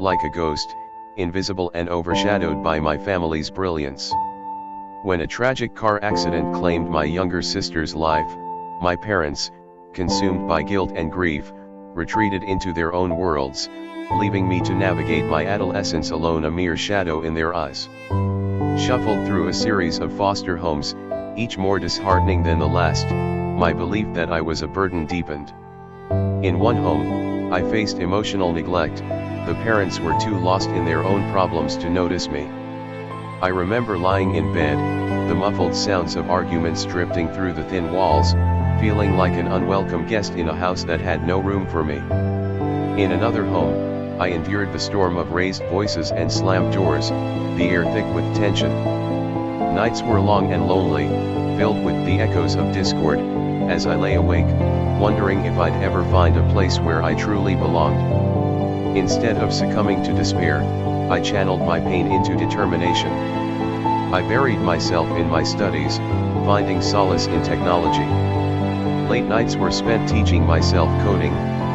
felt like a ghost, invisible and overshadowed by my family's brilliance. When a tragic car accident claimed my younger sister's life, my parents, consumed by guilt and grief, retreated into their own worlds, leaving me to navigate my adolescence alone, a mere shadow in their eyes. Shuffled through a series of foster homes, each more disheartening than the last, my belief that I was a burden deepened. In one home, I faced emotional neglect. The parents were too lost in their own problems to notice me. I remember lying in bed, the muffled sounds of arguments drifting through the thin walls, feeling like an unwelcome guest in a house that had no room for me. In another home, I endured the storm of raised voices and slammed doors, the air thick with tension. Nights were long and lonely, filled with the echoes of discord, as I lay awake, wondering if I'd ever find a place where I truly belonged. Instead of succumbing to despair, I channeled my pain into determination. I buried myself in my studies, finding solace in technology. Late nights were spent teaching myself coding,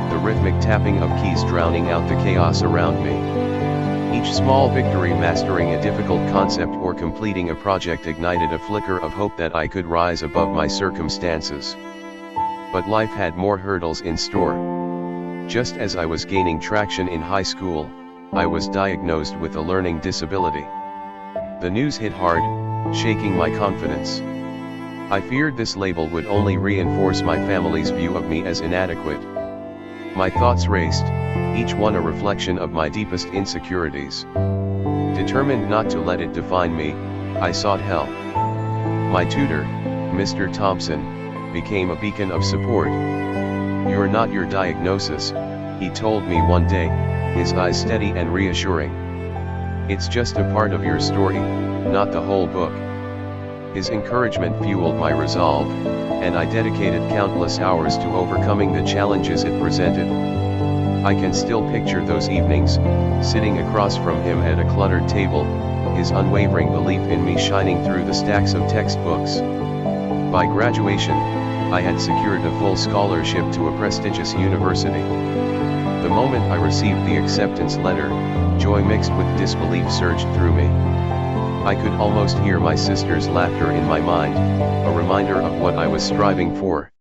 the rhythmic tapping of keys drowning out the chaos around me. Each small victory, mastering a difficult concept or completing a project, ignited a flicker of hope that I could rise above my circumstances. But life had more hurdles in store. Just as I was gaining traction in high school, I was diagnosed with a learning disability. The news hit hard, shaking my confidence. I feared this label would only reinforce my family's view of me as inadequate. My thoughts raced, each one a reflection of my deepest insecurities. Determined not to let it define me, I sought help. My tutor, Mr. Thompson, became a beacon of support. "You're not your diagnosis," he told me one day, his eyes steady and reassuring. "It's just a part of your story, not the whole book." His encouragement fueled my resolve, and I dedicated countless hours to overcoming the challenges it presented. I can still picture those evenings, sitting across from him at a cluttered table, his unwavering belief in me shining through the stacks of textbooks. By graduation, I had secured a full scholarship to a prestigious university. The moment I received the acceptance letter, joy mixed with disbelief surged through me. I could almost hear my sister's laughter in my mind, a reminder of what I was striving for.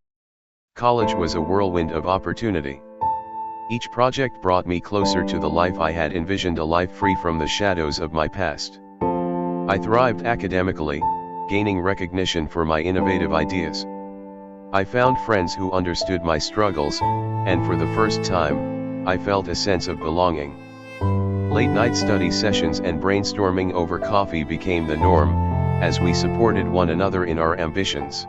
College was a whirlwind of opportunity. Each project brought me closer to the life I had envisioned, a life free from the shadows of my past. I thrived academically, gaining recognition for my innovative ideas. I found friends who understood my struggles, and for the first time, I felt a sense of belonging. Late-night study sessions and brainstorming over coffee became the norm, as we supported one another in our ambitions.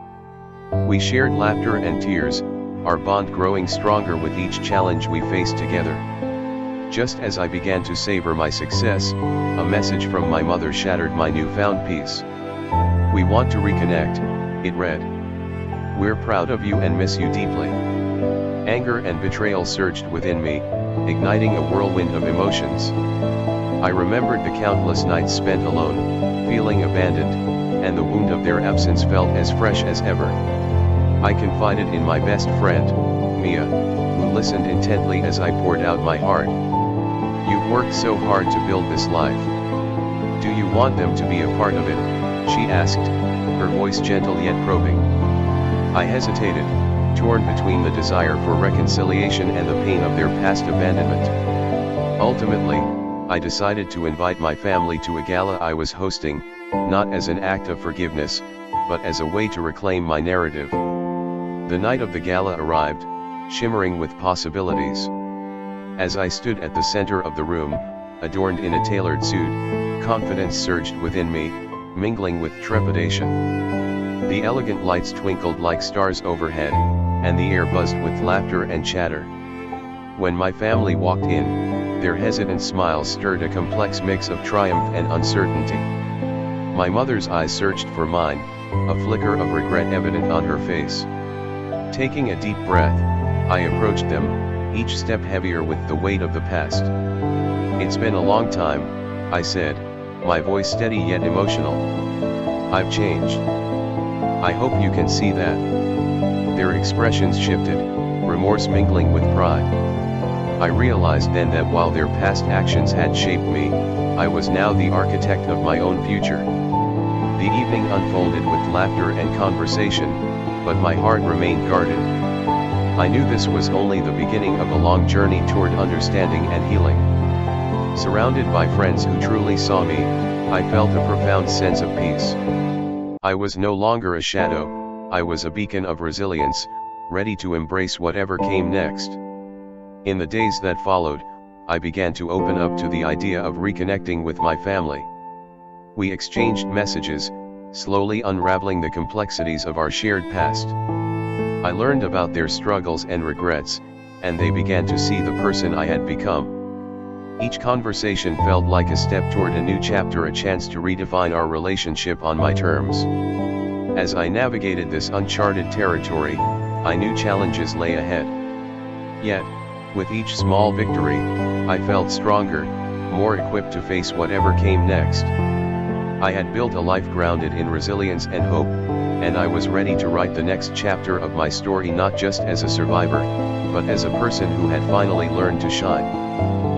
We shared laughter and tears, our bond growing stronger with each challenge we faced together. Just as I began to savor my success, a message from my mother shattered my newfound peace. "We want to reconnect," it read. "We're proud of you and miss you deeply." Anger and betrayal surged within me, igniting a whirlwind of emotions. I remembered the countless nights spent alone, feeling abandoned, and the wound of their absence felt as fresh as ever. I confided in my best friend, Mia, who listened intently as I poured out my heart. "You've worked so hard to build this life. Do you want them to be a part of it?" she asked, her voice gentle yet probing. I hesitated, torn between the desire for reconciliation and the pain of their past abandonment. Ultimately, I decided to invite my family to a gala I was hosting, not as an act of forgiveness, but as a way to reclaim my narrative. The night of the gala arrived, shimmering with possibilities. As I stood at the center of the room, adorned in a tailored suit, confidence surged within me, mingling with trepidation. The elegant lights twinkled like stars overhead, and the air buzzed with laughter and chatter. When my family walked in, their hesitant smiles stirred a complex mix of triumph and uncertainty. My mother's eyes searched for mine, a flicker of regret evident on her face. Taking a deep breath, I approached them, each step heavier with the weight of the past. "It's been a long time," I said, my voice steady yet emotional. "I've changed. I hope you can see that." Their expressions shifted, remorse mingling with pride. I realized then that while their past actions had shaped me, I was now the architect of my own future. The evening unfolded with laughter and conversation, but my heart remained guarded. I knew this was only the beginning of a long journey toward understanding and healing. Surrounded by friends who truly saw me, I felt a profound sense of peace. I was no longer a shadow, I was a beacon of resilience, ready to embrace whatever came next. In the days that followed, I began to open up to the idea of reconnecting with my family. We exchanged messages, slowly unraveling the complexities of our shared past. I learned about their struggles and regrets, and they began to see the person I had become. Each conversation felt like a step toward a new chapter, a chance to redefine our relationship on my terms. As I navigated this uncharted territory, I knew challenges lay ahead. Yet, with each small victory, I felt stronger, more equipped to face whatever came next. I had built a life grounded in resilience and hope, and I was ready to write the next chapter of my story not just as a survivor, but as a person who had finally learned to shine.